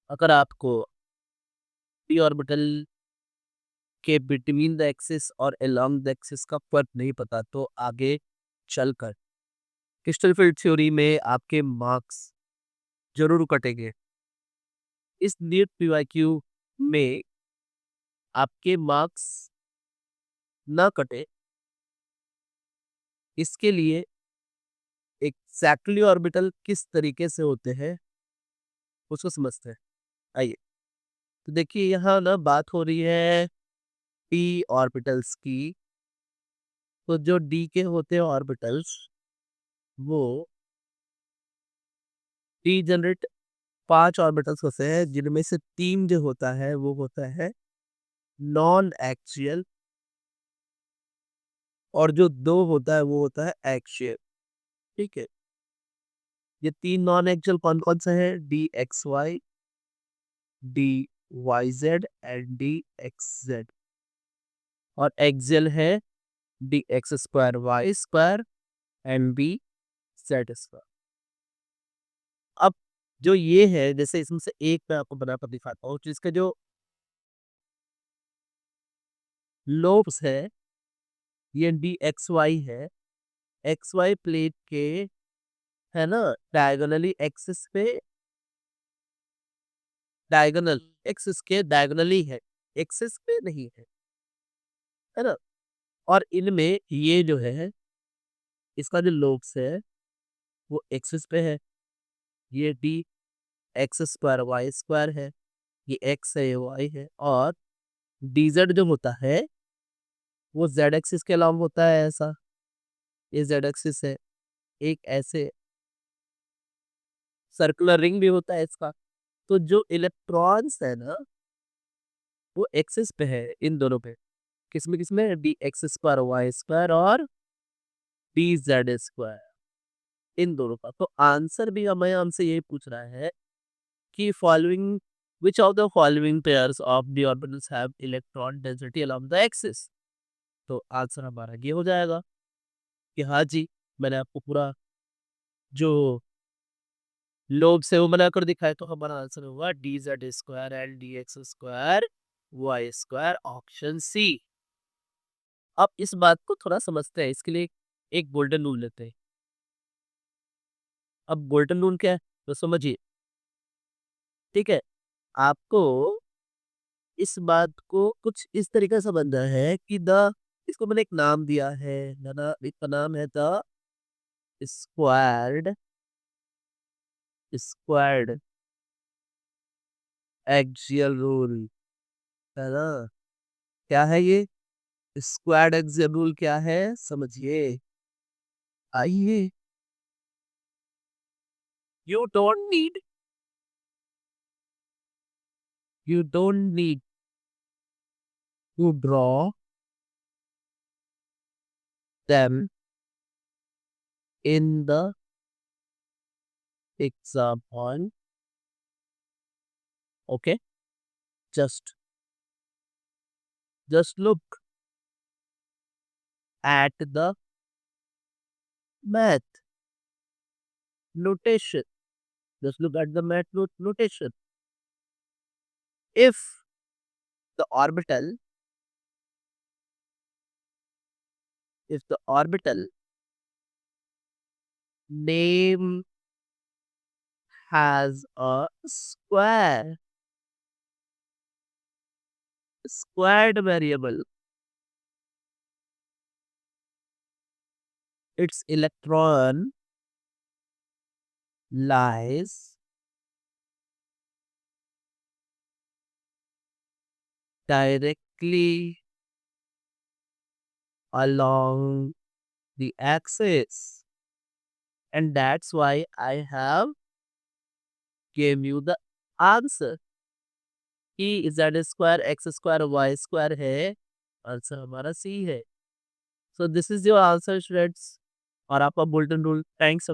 अगर आपको P orbital के बिटवीन द एक्सिस और अलोंग द एक्सिस का फर्क नहीं पता तो आगे चलकर क्रिस्टल फील्ड थ्योरी में आपके मार्क्स जरूर कटेंगे। इस नीट पीवाईक्यू में आपके मार्क्स ना कटे, इसके लिए एग्जैक्टली ऑर्बिटल किस तरीके से होते हैं उसको समझते हैं। आइए, तो देखिए यहाँ ना बात हो रही है पी ऑर्बिटल्स की। तो जो डी के होते हैं ऑर्बिटल्स, वो डी जनरेट 5 ऑर्बिटल्स होते हैं, जिनमें से 3 जो होता है वो होता है नॉन एक्सियल, और जो 2 होता है वो होता है एक्सियल। ठीक है, ये 3 नॉन एक्सियल कौन कौन से हैं? D x y, d y z and d x z. और एक्सियल है d x square y square and b z square. अब जो ये है, जैसे इसमें से एक मैं आपको बनाकर दिखाता हूँ, जिसके जो लोब्स है ये डी एक्स वाई है। एक्स वाई प्लेट के, है ना, डायगोनली एक्सिस पे, डायगोनल एक्सिस के डायगोनली है, एक्सिस पे नहीं है ना। और इनमें ये जो है, इसका जो लोब्स है वो एक्सिस पे है। ये d x square y square है, ये एक्स है, ये वाई है। और डीजेड जो होता है वो जेड एक्सिस के अलावा होता है ऐसा, ये जेड एक्सिस है। एक ऐसे सर्कुलर रिंग भी होता है इसका। तो जो इलेक्ट्रॉन्स है ना, वो एक्सिस पे है इन दोनों पे। किसमें किसमें? D x square y square और डी जेड स्क्वायर, इन दोनों का। तो आंसर भी हमें हमसे यही पूछ रहा है कि following which of the following pairs of D orbitals have electron density along the axis. तो आंसर हमारा ये हो जाएगा कि हाँ जी, मैंने आपको पूरा जो लोब से वो बनाकर दिखाए, तो हमारा आंसर हुआ d z square and d x square y square, option C. अब इस बात को थोड़ा समझते हैं, इसके लिए एक गोल्डन रूल लेते हैं। अब गोल्डन रूल क्या है तो समझिए। ठीक है, आपको इस बात को कुछ इस तरीके से समझना है कि द, इसको मैंने एक नाम दिया है, इसका नाम है the squared squared axial rule, है ना। क्या है ये स्क्वायर्ड एक्सियल रूल? क्या है समझिए, आइए। You don't need you don't need to draw them in the example. Okay, just look at the math notation. Just look at the math notation. If the orbital, if the orbital name has a squared variable, its electron lies directly along the axis, and that's why I have gave you the answer कि z square x square y square है। Answer हमारा C है। So this is your answer students, और आपका golden rule. Thanks.